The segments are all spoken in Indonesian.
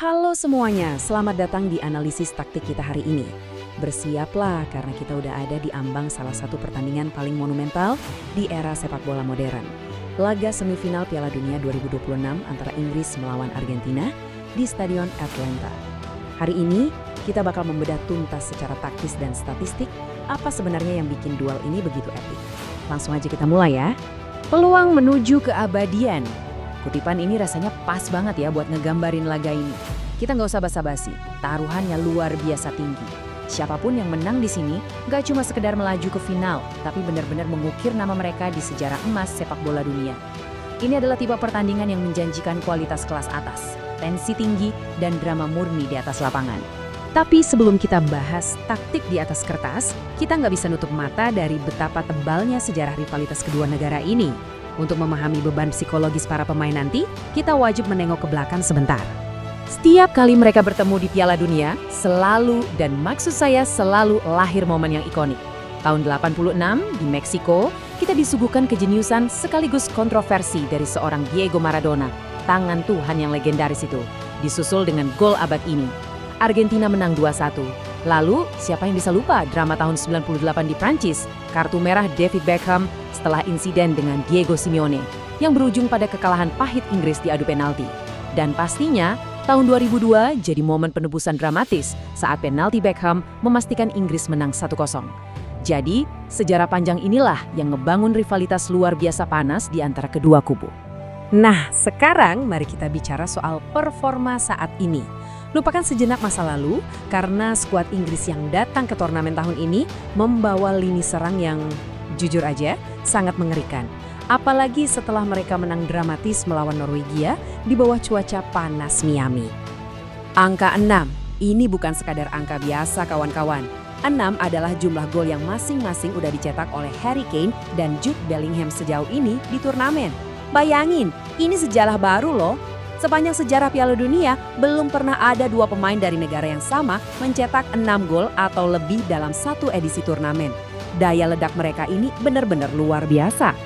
Halo semuanya, selamat datang di analisis taktik kita hari ini. Bersiaplah karena kita udah ada di ambang salah satu pertandingan paling monumental di era sepak bola modern. Laga semifinal Piala Dunia 2026 antara Inggris melawan Argentina di Stadion Atlanta. Hari ini kita bakal membedah tuntas secara taktis dan statistik apa sebenarnya yang bikin duel ini begitu epik. Langsung aja kita mulai ya. Peluang menuju keabadian. Kutipan ini rasanya pas banget ya buat ngegambarin laga ini. Kita nggak usah basa-basi, taruhannya luar biasa tinggi. Siapapun yang menang di sini nggak cuma sekedar melaju ke final, tapi benar-benar mengukir nama mereka di sejarah emas sepak bola dunia. Ini adalah tipe pertandingan yang menjanjikan kualitas kelas atas, tensi tinggi, dan drama murni di atas lapangan. Tapi sebelum kita bahas taktik di atas kertas, kita nggak bisa nutup mata dari betapa tebalnya sejarah rivalitas kedua negara ini. Untuk memahami beban psikologis para pemain nanti, kita wajib menengok ke belakang sebentar. Setiap kali mereka bertemu di Piala Dunia, selalu, dan maksud saya selalu lahir momen yang ikonik. Tahun 86 di Meksiko, kita disuguhkan kejeniusan sekaligus kontroversi dari seorang Diego Maradona, tangan Tuhan yang legendaris itu, disusul dengan gol abad ini. Argentina menang 2-1. Lalu, siapa yang bisa lupa drama tahun 98 di Prancis, kartu merah David Beckham setelah insiden dengan Diego Simeone, yang berujung pada kekalahan pahit Inggris di adu penalti. Dan pastinya, tahun 2002 jadi momen penebusan dramatis saat penalti Beckham memastikan Inggris menang 1-0. Jadi, sejarah panjang inilah yang ngebangun rivalitas luar biasa panas di antara kedua kubu. Nah, sekarang mari kita bicara soal performa saat ini. Lupakan sejenak masa lalu, karena skuad Inggris yang datang ke turnamen tahun ini membawa lini serang yang, jujur aja, sangat mengerikan. Apalagi setelah mereka menang dramatis melawan Norwegia di bawah cuaca panas Miami. Angka 6, ini bukan sekadar angka biasa kawan-kawan. 6 adalah jumlah gol yang masing-masing udah dicetak oleh Harry Kane dan Jude Bellingham sejauh ini di turnamen. Bayangin, ini sejarah baru loh. Sepanjang sejarah Piala Dunia, belum pernah ada dua pemain dari negara yang sama mencetak 6 gol atau lebih dalam satu edisi turnamen. Daya ledak mereka ini benar-benar luar biasa.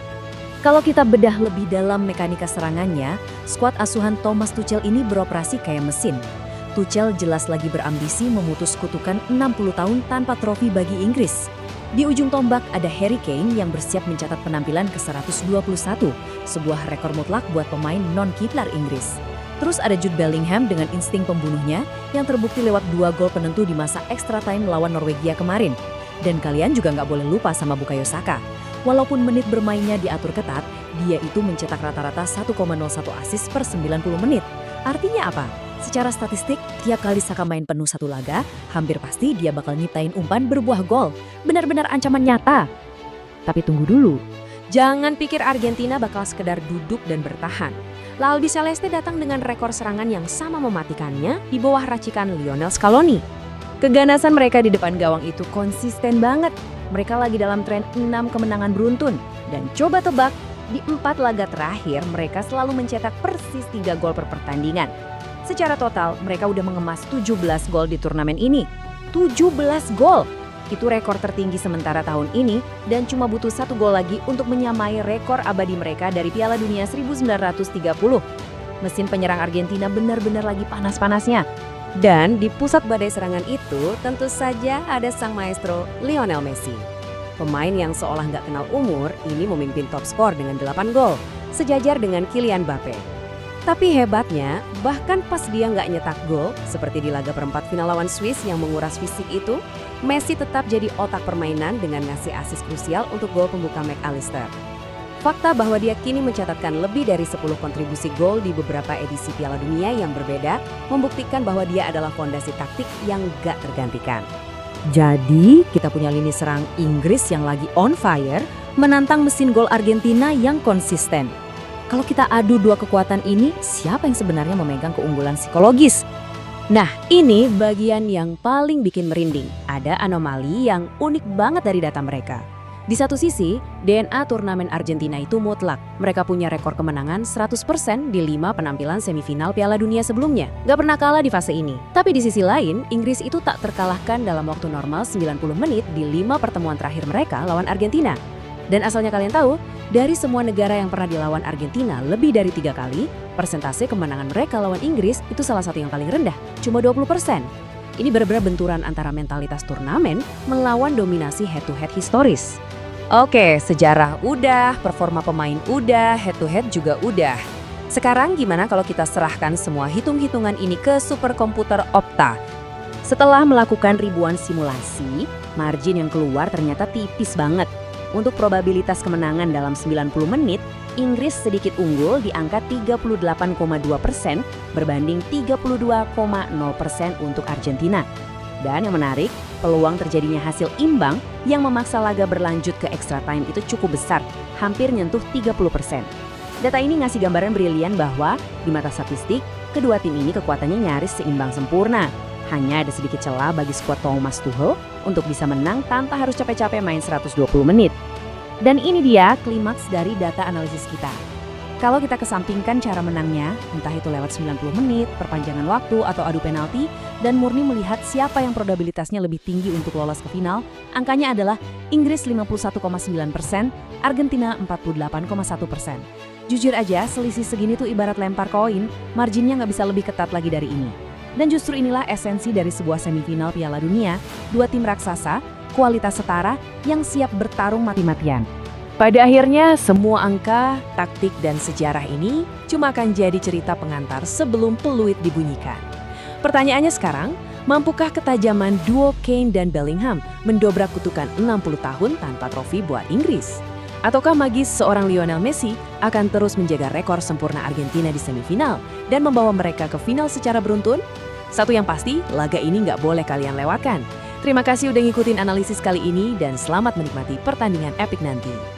Kalau kita bedah lebih dalam mekanika serangannya, skuad asuhan Thomas Tuchel ini beroperasi kayak mesin. Tuchel jelas lagi berambisi memutus kutukan 60 tahun tanpa trofi bagi Inggris. Di ujung tombak ada Harry Kane yang bersiap mencatat penampilan ke-121, sebuah rekor mutlak buat pemain non-kiplar Inggris. Terus ada Jude Bellingham dengan insting pembunuhnya yang terbukti lewat 2 gol penentu di masa extra time melawan Norwegia kemarin. Dan kalian juga nggak boleh lupa sama Bukayo Saka. Walaupun menit bermainnya diatur ketat, dia itu mencetak rata-rata 1,01 assist per 90 menit. Artinya apa? Secara statistik, tiap kali Saka main penuh satu laga, hampir pasti dia bakal nyiptain umpan berbuah gol. Benar-benar ancaman nyata. Tapi tunggu dulu. Jangan pikir Argentina bakal sekedar duduk dan bertahan. La Albiceleste datang dengan rekor serangan yang sama mematikannya di bawah racikan Lionel Scaloni. Keganasan mereka di depan gawang itu konsisten banget. Mereka lagi dalam tren 6 kemenangan beruntun. Dan coba tebak, di 4 laga terakhir mereka selalu mencetak persis 3 gol per pertandingan. Secara total, mereka udah mengemas 17 gol di turnamen ini. 17 gol! Itu rekor tertinggi sementara tahun ini dan cuma butuh 1 gol lagi untuk menyamai rekor abadi mereka dari Piala Dunia 1930. Mesin penyerang Argentina benar-benar lagi panas-panasnya. Dan di pusat badai serangan itu tentu saja ada sang maestro Lionel Messi. Pemain yang seolah nggak kenal umur, ini memimpin top skor dengan 8 gol, sejajar dengan Kylian Mbappe. Tapi hebatnya, bahkan pas dia nggak nyetak gol, seperti di laga perempat final lawan Swiss yang menguras fisik itu, Messi tetap jadi otak permainan dengan ngasih assist krusial untuk gol pembuka McAllister. Fakta bahwa dia kini mencatatkan lebih dari 10 kontribusi gol di beberapa edisi Piala Dunia yang berbeda, membuktikan bahwa dia adalah fondasi taktik yang nggak tergantikan. Jadi, kita punya lini serang Inggris yang lagi on fire, menantang mesin gol Argentina yang konsisten. Kalau kita adu dua kekuatan ini, siapa yang sebenarnya memegang keunggulan psikologis? Nah, ini bagian yang paling bikin merinding. Ada anomali yang unik banget dari data mereka. Di satu sisi, DNA turnamen Argentina itu mutlak. Mereka punya rekor kemenangan 100% di 5 penampilan semifinal Piala Dunia sebelumnya. Gak pernah kalah di fase ini. Tapi di sisi lain, Inggris itu tak terkalahkan dalam waktu normal 90 menit di 5 pertemuan terakhir mereka lawan Argentina. Dan asalnya kalian tahu, dari semua negara yang pernah dilawan Argentina lebih dari 3 kali, Persentase kemenangan mereka lawan Inggris itu salah satu yang paling rendah, cuma 20%. Ini benar-benar benturan antara mentalitas turnamen melawan dominasi head-to-head historis. Oke, sejarah udah, performa pemain udah, head-to-head juga udah. Sekarang gimana kalau kita serahkan semua hitung-hitungan ini ke superkomputer Opta? Setelah melakukan ribuan simulasi, margin yang keluar ternyata tipis banget. Untuk probabilitas kemenangan dalam 90 menit, Inggris sedikit unggul di angka 38,2% berbanding 32,0% untuk Argentina. Dan yang menarik, peluang terjadinya hasil imbang yang memaksa laga berlanjut ke extra time itu cukup besar, hampir nyentuh 30%. Data ini ngasih gambaran brilian bahwa di mata statistik, kedua tim ini kekuatannya nyaris seimbang sempurna. Hanya ada sedikit celah bagi skuad Thomas Tuchel untuk bisa menang tanpa harus capek-capek main 120 menit. Dan ini dia klimaks dari data analisis kita. Kalau kita kesampingkan cara menangnya, entah itu lewat 90 menit, perpanjangan waktu, atau adu penalti, dan murni melihat siapa yang probabilitasnya lebih tinggi untuk lolos ke final, angkanya adalah Inggris 51,9%, Argentina 48,1%. Jujur aja, selisih segini tuh ibarat lempar koin, marginnya nggak bisa lebih ketat lagi dari ini. Dan justru inilah esensi dari sebuah semifinal Piala Dunia, dua tim raksasa, kualitas setara yang siap bertarung mati-matian. Pada akhirnya, semua angka, taktik, dan sejarah ini cuma akan jadi cerita pengantar sebelum peluit dibunyikan. Pertanyaannya sekarang, mampukah ketajaman duo Kane dan Bellingham mendobrak kutukan 60 tahun tanpa trofi buat Inggris? Ataukah magis seorang Lionel Messi akan terus menjaga rekor sempurna Argentina di semifinal dan membawa mereka ke final secara beruntun? Satu yang pasti, laga ini nggak boleh kalian lewatkan. Terima kasih udah ngikutin analisis kali ini dan selamat menikmati pertandingan epik nanti.